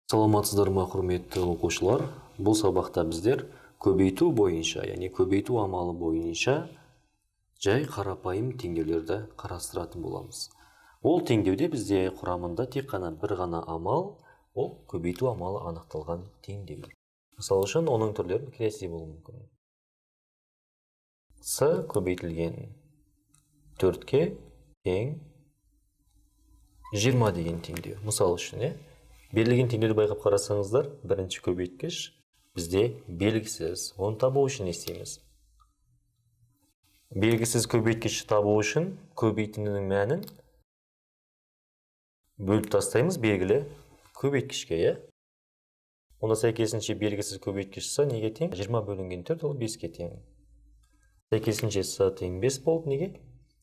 Саламатсыздар ма, құрметті оқушылар? Бұл сабақта біздер көбейту бойынша, яғни көбейту амалы бойынша жай қарапайым теңдеулерді қарастыратын боламыз. Ол теңдеуде бізде құрамында тек қана бір ғана амал, ол көбейту амалы анықталған теңдеу. Мысалы үшін оның түрлері келесідей болуы мүмкін. С көбейтілген 4-ке тең 20 деген теңдеу. Мысалы үшін, берілген теңдеуді байқап қарасаңыздар, бірінші көбейткіш бізде белгісіз. Оны табу үшін не істейміз? Белгісіз көбейткішті табу үшін көбейтіндінің мәнін бөліп тастаймыз белгілі көбейткішке. Онда сәйкесінше белгісіз көбейткіш С неге тең? 20 бөлінген 4 ол 5-ке тең. Сәйкесінше С тең 5 болып неге?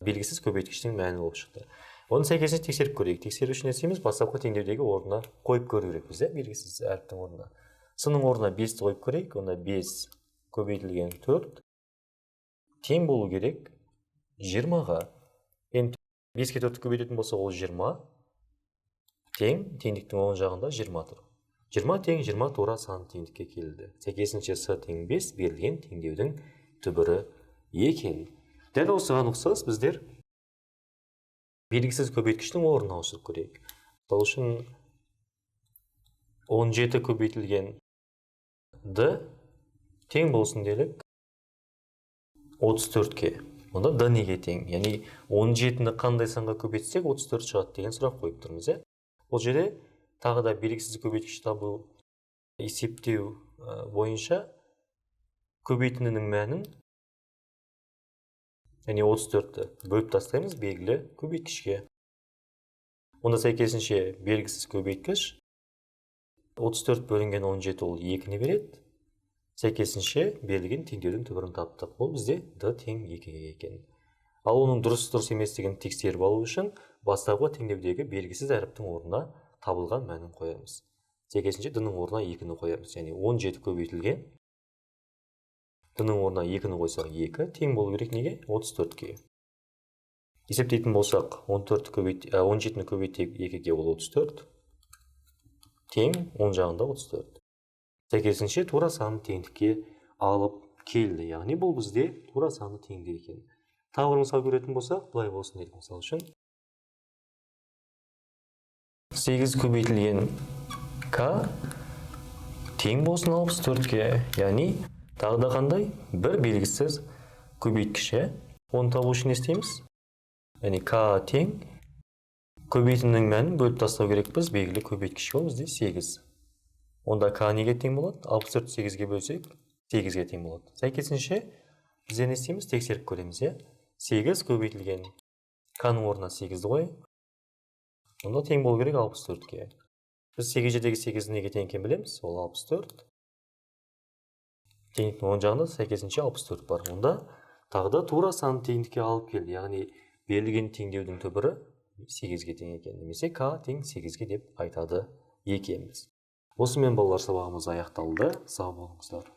Белгісіз көбейткіштің мәні болып шықты. Оны сәйкесінше тексеріп көрейік. Тексеру үшін нәрсеміз бастапқы теңдеудегі орнына қойып көру керекпіз, белгісіз әріптің орнына. С-ның орнына 5-ті қойып көрейік. Онда 5 көбейтілген 4 тең болу керек 20-ға. 5-ке 4-ті көбейтетін болса, ол 20 тең, теңдіктің оң жағында 20 тұр. 20 тең 20 тура сан теңдікке келді. Сәйкесінше С тең 5 берілген теңдеудің түбірі екен. Дәл осыған ұқсас біздер белгісіз көбейткіштің орнын ауыстырып көрейік. Сол үшін 17 көбейтілген D тең болсын делік 34-ке. Онда D неге тең? Яғни 17-ні қандай санға көбейтсек 34 шығады деген сұрақ қойып тұрмыз. Бұл жерде тағы да белгісіз көбейткіш табу есептеу бойынша көбейтіндінің мәнін, яғни 34-ті бөліп тастаймыз белгілі көбейткішке. Онда сәйкесінше белгісіз көбейткіш 34 бөлінген 17 ол 2-ні береді. Сәйкесінше берілген теңдеудің түбірін таптық. Бұл бізде D тең 2-ге екен. Ал оның дұрыс еместігін тексеріп алу үшін бастапқы теңдеудегі белгісіз әріптің орнына табылған мәнін қоямыз. Сәйкесінше D-ның орнына 2-ні қоямыз. Яғни 17 көбейтілген D-ның орнына 2-ні қойсақ 2 тең болу керек неге? 34-ке. Есептейтін болсақ 17-ні көбейтсек 2-ге ол 34 тең оң жағында 34. Сәйкесінше тура саны теңдікке алып келді. Яғни бұл бізде тура саны теңдік екен. Тағы бір мысал көретін болсақ, былай болсын делік. Мысал үшін 8 көбейтілген К тең болсын 64-ке. Яғни тағы да қандай? Бір белгісіз көбейткіш. Оны табу үшін не істейміз? Яғни К тең көбейтіндінің мәнін бөліп тастау керекпіз белгілі көбейткіш. Ол бізде 8. Онда К неге тең болады? 64 8-ге бөлсек 8-ге тең болады. Сәйкесінше бізде не істейміз? Тексеріп көреміз. 8 көбейтілген К-ның орнына 8-ді қойып, онда тең болу керек 64-ке. Біз 8-дегі 8-ді неге тең екенін білеміз? Ол 64. Теңдіктің оң жағында сәйкесінше 64 бар. Онда тағы да тура саны теңдікке алып келді. Яғни берілген теңдеудің түбірі 8-ге тең екен. Немесе К тең 8-ге деп айтады екенбіз. Осымен балалар сабағымыз аяқталды. Сау болыңыздар.